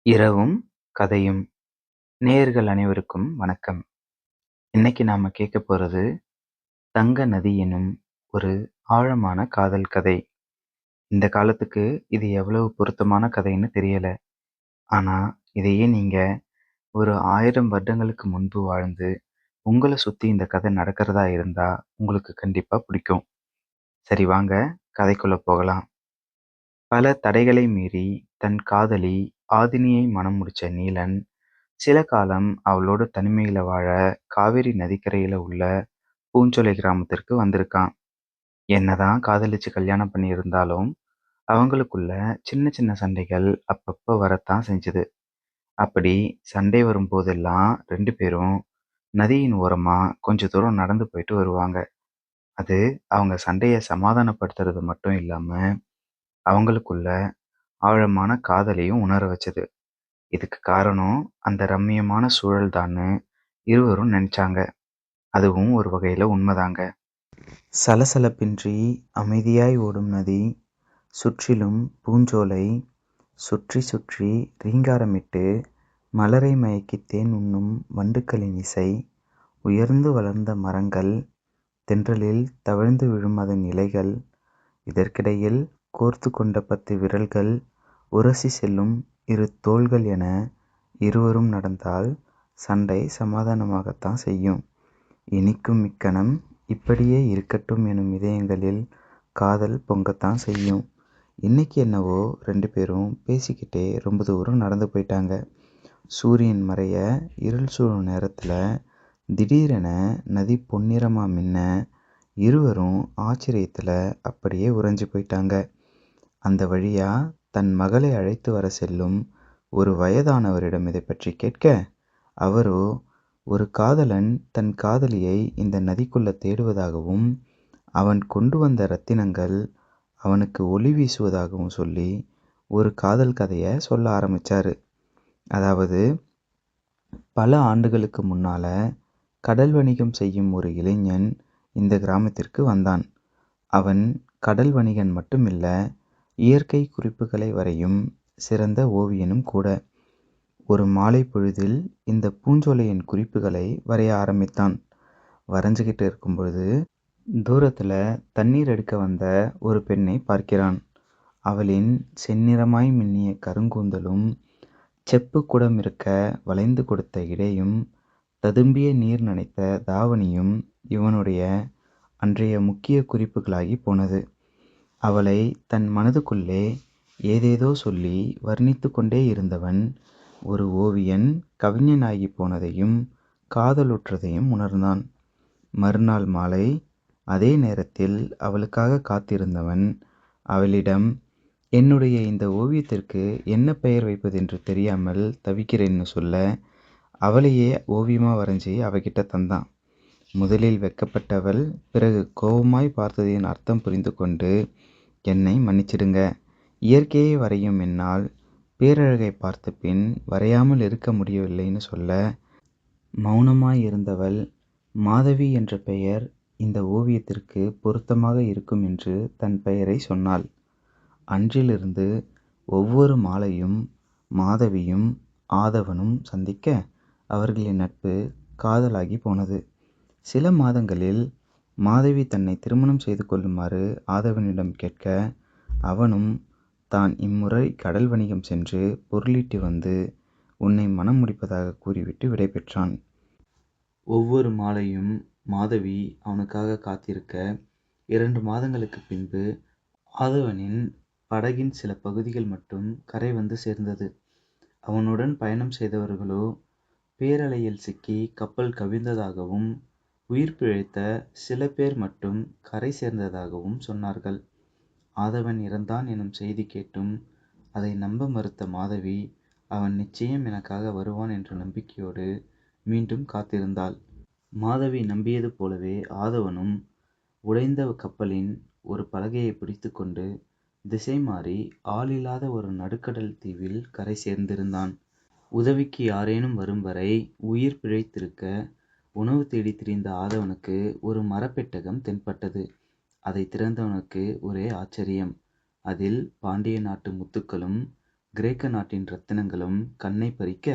இரவும் கதையும் நேயர்கள் அனைவருக்கும் வணக்கம். இன்னைக்கு நாம கேட்க போறது தங்க நதி எனும் ஒரு ஆழமான காதல் கதை. இந்த காலத்துக்கு இது எவ்வளவு பொருத்தமான கதைன்னு தெரியல. ஆனா இதையே நீங்க ஒரு 1000 வருடங்களுக்கு முன்பு வாழ்ந்து உங்களை சுத்தி இந்த கதை நடக்கிறதா இருந்தா உங்களுக்கு கண்டிப்பா பிடிக்கும். சரி வாங்க கதைக்குள்ள போகலாம். பல தடைகளை மீறி தன் காதலி ஆதினியை மணம் முடிச்ச நீலன் சில காலம் அவளோட தனிமையில வாழ காவேரி நதிக்கரையில உள்ள பூஞ்சோலை கிராமத்திற்கு வந்திருக்கான். என்னதான் காதலிச்சு கல்யாணம் பண்ணியிருந்தாலும் அவங்களுக்குள்ள சின்ன சின்ன சண்டைகள் அப்பப்ப வரத்தான் செஞ்சது. அப்படி சண்டை வரும்போதெல்லாம் ரெண்டு பேரும் நதியின் ஓரமா கொஞ்ச தூரம் நடந்து போயிட்டு வருவாங்க. அது அவங்க சண்டையை சமாதானப்படுத்துறது மட்டும் இல்லாம அவங்களுக்குள்ள ஆழமான காதலையும் உணர வச்சது. இதுக்கு காரணம் அந்த ரம்மியமான சூழல் தான்னு இருவரும் நினைச்சாங்க. அதுவும் ஒரு வகையில உண்மைதாங்க. சலசலப்பின்றி அமைதியாய் ஓடும் நதி, சுற்றிலும் பூஞ்சோலை, சுற்றி சுற்றி ரீங்காரமிட்டு மலரை மயக்கி தேன் உண்ணும் வண்டுகளின் இசை, உயர்ந்து வளர்ந்த மரங்கள், தென்றலில் தவழ்ந்து விழும் அதன் இலைகள், இதற்கிடையில் கோர்த்து கொண்ட 10 விரல்கள், உரசி செல்லும் இரு தோள்கள் என இருவரும் நடந்தால் சண்டை சமாதானமாகத்தான் செய்யும். இனிக்கும் இக்கணம் இப்படியே இருக்கட்டும் எனும் இதயங்களில் காதல் பொங்கத்தான் செய்யும். இன்னைக்கு என்னவோ ரெண்டு பேரும் பேசிக்கிட்டே ரொம்ப தூரம் நடந்து போயிட்டாங்க. சூரியன் மறைய இருள் சூழும் நேரத்துல திடீரென நதி பொன்னிறமா மின்ன இருவரும் ஆச்சரியத்துல அப்படியே உறைஞ்சு போயிட்டாங்க. அந்த வழியா தன் மகளை அழைத்து வர செல்லும் ஒரு வயதானவரிடம் இதை பற்றி கேட்க, அவரோ ஒரு காதலன் தன் காதலியை இந்த நதிக்குள்ள தேடுவதாகவும் அவன் கொண்டு வந்த ரத்தினங்கள் அவனுக்கு ஒளி வீசுவதாகவும் சொல்லி ஒரு காதல் கதையை சொல்ல ஆரம்பிச்சாரு. அதாவது பல ஆண்டுகளுக்கு முன்னால கடல் வணிகம் செய்யும் ஒரு இளைஞன் இந்த கிராமத்திற்கு வந்தான். அவன் கடல் வணிகன் மட்டும் இல்ல, இயற்கை குறிப்புகளை வரையும் சிறந்த ஓவியனும் கூட. ஒரு மாலை பொழுதில் இந்த பூஞ்சோலையின் குறிப்புகளை வரைய ஆரம்பித்தான். வரைஞ்சுக்கிட்டு இருக்கும்பொழுது தூரத்துல தண்ணீர் எடுக்க வந்த ஒரு பெண்ணை பார்க்கிறான். அவளின் செந்நிறமாய் மின்னிய கருங்கூந்தலும், செப்பு குடம் இருக்க வளைந்து கொடுத்த இடையும், ததும்பிய நீர் நனைத்த தாவணியும் இவனுடைய அன்றைய முக்கிய குறிப்புகளாகி போனது. அவளை தன் மனதுக்குள்ளே ஏதேதோ சொல்லி வர்ணித்து கொண்டே இருந்தவன் ஒரு ஓவியன் கவிஞனாகி போனதையும் காதலுற்றதையும் உணர்ந்தான். மறுநாள் மாலை அதே நேரத்தில் அவளுக்காக காத்திருந்தவன் அவளிடம், என்னுடைய இந்த ஓவியத்திற்கு என்ன பெயர் வைப்பதென்று தெரியாமல் தவிக்கிறேன்னு சொல்ல, அவளையே ஓவியமா வரைஞ்சி அவகிட்ட தந்தான். முதலில் வெட்கப்பட்டவள் பிறகு கோபமாய் பார்த்ததின் அர்த்தம் புரிந்து கொண்டு, என்னை மன்னிச்சிடுங்க, இயற்கையை வரையும் என்னால் பேரழகை பார்த்த பின் வரையாமல் இருக்க முடியவில்லைன்னு சொல்ல, மௌனமாய் இருந்தவள் மாதவி என்ற பெயர் இந்த ஓவியத்திற்கு பொருத்தமாக இருக்கும் என்று தன் பெயரை சொன்னாள். அன்றிலிருந்து ஒவ்வொரு மாலையும் மாதவியும் ஆதவனும் சந்திக்க அவர்களின் நட்பு காதலாகி போனது. சில மாதங்களில் மாதவி தன்னை திருமணம் செய்து கொள்ளுமாறு ஆதவனிடம் கேட்க, அவனும் தான் இம்முறை கடல் வணிகம் சென்று பொருளீட்டி வந்து உன்னை மனம் முடிப்பதாக கூறிவிட்டு விடைபெற்றான். ஒவ்வொரு மாலையும் மாதவி அவனுக்காக காத்திருக்க 2 மாதங்களுக்கு பின்பு ஆதவனின் படகின் சில பகுதிகள் மட்டும் கரை வந்து சேர்ந்தது. அவனுடன் பயணம் செய்தவர்களோ பேரலையில் சிக்கி கப்பல் கவிழ்ந்ததாகவும் உயிர் பிழைத்த சில பேர் மட்டும் கரை சேர்ந்ததாகவும் சொன்னார்கள். ஆதவன் இறந்தான் எனும் செய்தி கேட்டும் அதை நம்ப மறுத்த மாதவி, அவன் நிச்சயம் எனக்காக வருவான் என்ற நம்பிக்கையோடு மீண்டும் காத்திருந்தாள். மாதவி நம்பியது போலவே ஆதவனும் உடைந்த கப்பலின் ஒரு பலகையை பிடித்து கொண்டு திசை மாறி ஆளில்லாத ஒரு நடுக்கடல் தீவில் கரை சேர்ந்திருந்தான். உதவிக்கு யாரேனும் வரும் வரை உயிர் பிழைத்திருக்க உணவு தேடி திரிந்த ஆதவனுக்கு ஒரு மரப்பெட்டகம் தென்பட்டது. அதை திறந்தவனுக்கு ஒரே ஆச்சரியம். அதில் பாண்டிய நாட்டு முத்துக்களும் கிரேக்க நாட்டின் ரத்தினங்களும் கண்ணை பறிக்க,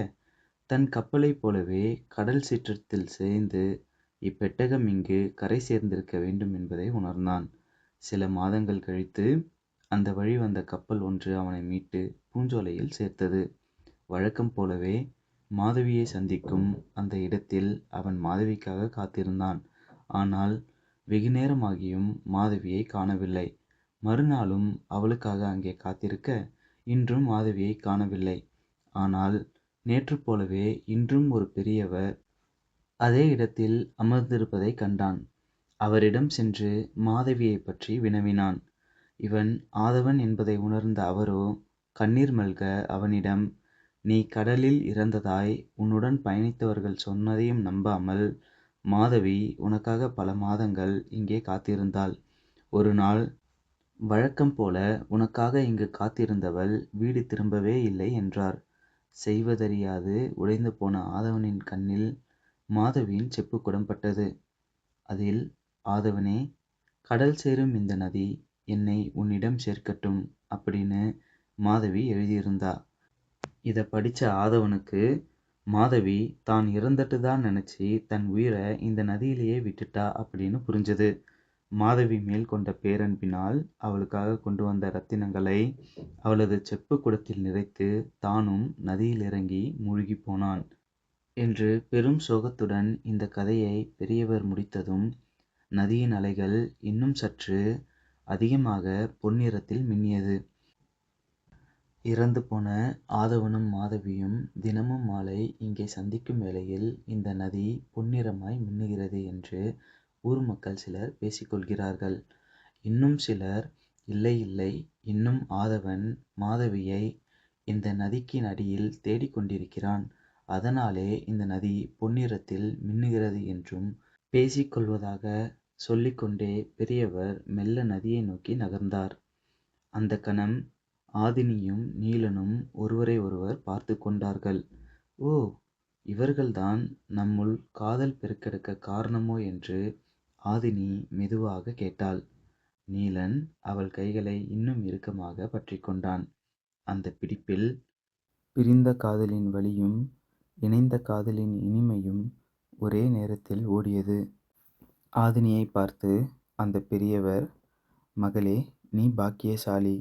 தன் கப்பலைப் போலவே கடல் சீற்றத்தில் சேர்ந்து இப்பெட்டகம் இங்கு கரை சேர்ந்திருக்க வேண்டும் என்பதை உணர்ந்தான். சில மாதங்கள் கழித்து அந்த வழி வந்த கப்பல் ஒன்று அவனை மீட்டு பூஞ்சோலையில் சேர்த்தது. வழக்கம் போலவே மாதவியை சந்திக்கும் அந்த இடத்தில் அவன் மாதவிக்காக காத்திருந்தான். ஆனால் வெகுநேரமாகியும் மாதவியை காணவில்லை. மறுநாளும் அவளுக்காக அங்கே காத்திருக்க, இன்றும் மாதவியை காணவில்லை. ஆனால் நேற்று போலவே இன்றும் ஒரு பெரியவர் அதே இடத்தில் அமர்ந்திருப்பதைக் கண்டான். அவரிடம் சென்று மாதவியைப் பற்றி வினவினான். இவன் ஆதவன் என்பதை உணர்ந்த அவரோ கண்ணீர் மல்க அவனிடம், நீ கடலில் இறந்ததாய் உன்னுடன் பயணித்தவர்கள் சொன்னதையும் நம்பாமல், மாதவி உனக்காக பல மாதங்கள் இங்கே காத்திருந்தாள். ஒரு நாள் வழக்கம் போல உனக்காக இங்கு காத்திருந்தவள் வீடு திரும்பவே இல்லை என்றார். செய்வதறியாது உடைந்து போன ஆதவனின் கண்ணில் மாதவியின் செப்புக்குடம் பட்டது. அதில், ஆதவனே, கடல் சேரும் இந்த நதி என்னை உன்னிடம் சேர்க்கட்டும் அப்படின்னு மாதவி எழுதியிருந்தா. இத படிச்ச ஆதவனுக்கு மாதவி தான் இறந்துட்டு தான் நினைச்சு தன் உயிரை இந்த நதியிலேயே விட்டுட்டா அப்படின்னு புரிஞ்சது. மாதவி மேல் கொண்ட பேரன்பினால் அவளுக்காக கொண்டு வந்த ரத்தினங்களை அவளது செப்பு குடத்தில் நிறைத்து தானும் நதியில் இறங்கி மூழ்கி போனான் என்று பெரும் சோகத்துடன் இந்த கதையை பெரியவர் முடித்ததும், நதியின் அலைகள் இன்னும் சற்று அதிகமாக பொன்னிறத்தில் மின்னியது. இறந்து போன ஆதவனும் மாதவியும் தினமும் மாலை இங்கே சந்திக்கும் வேளையில் இந்த நதி பொன்னிறமாய் மின்னுகிறது என்று ஊர் மக்கள் சிலர் பேசிக்கொள்கிறார்கள். இன்னும் சிலர், இல்லை இல்லை, இன்னும் ஆதவன் மாதவியை இந்த நதிக்கின் அடியில் தேடிக் கொண்டிருக்கிறான், அதனாலே இந்த நதி பொன்னிறத்தில் மின்னுகிறது என்றும் பேசிக்கொள்வதாக சொல்லிக்கொண்டே பெரியவர் மெல்ல நதியை நோக்கி நகர்ந்தார். அந்த கணம் ஆதினியும் நீலனும் ஒருவரை ஒருவர் பார்த்து கொண்டார்கள். ஓ, இவர்கள்தான் நம்முள் காதல் பெருக்கெடுக்க காரணமோ என்று ஆதினி மெதுவாக கேட்டாள். நீலன் அவள் கைகளை இன்னும் இறுக்கமாக பற்றி கொண்டான். அந்த பிடிப்பில் பிரிந்த காதலின் வலியும் இணைந்த காதலின் இனிமையும் ஒரே நேரத்தில் ஓடியது. ஆதினியை பார்த்து அந்த பெரியவர், மகளே, நீ பாக்கியசாலி.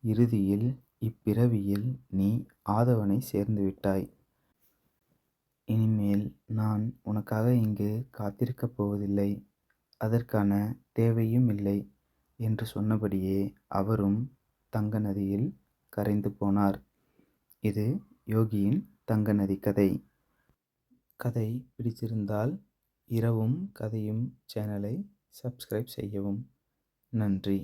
இறுதியில் இப்பிறவியில் நீ ஆதவனை சேர்ந்து விட்டாய். இனிமேல் நான் உனக்காக இங்கு காத்திருக்கப் போவதில்லை, அதற்கான தேவையும் இல்லை என்று சொன்னபடியே அவரும் தங்க நதியில் கரைந்து போனார். இது யோகியின் தங்க நதி கதை. கதை பிடித்திருந்தால் இரவும் கதையும் சேனலை சப்ஸ்கிரைப் செய்யவும். நன்றி.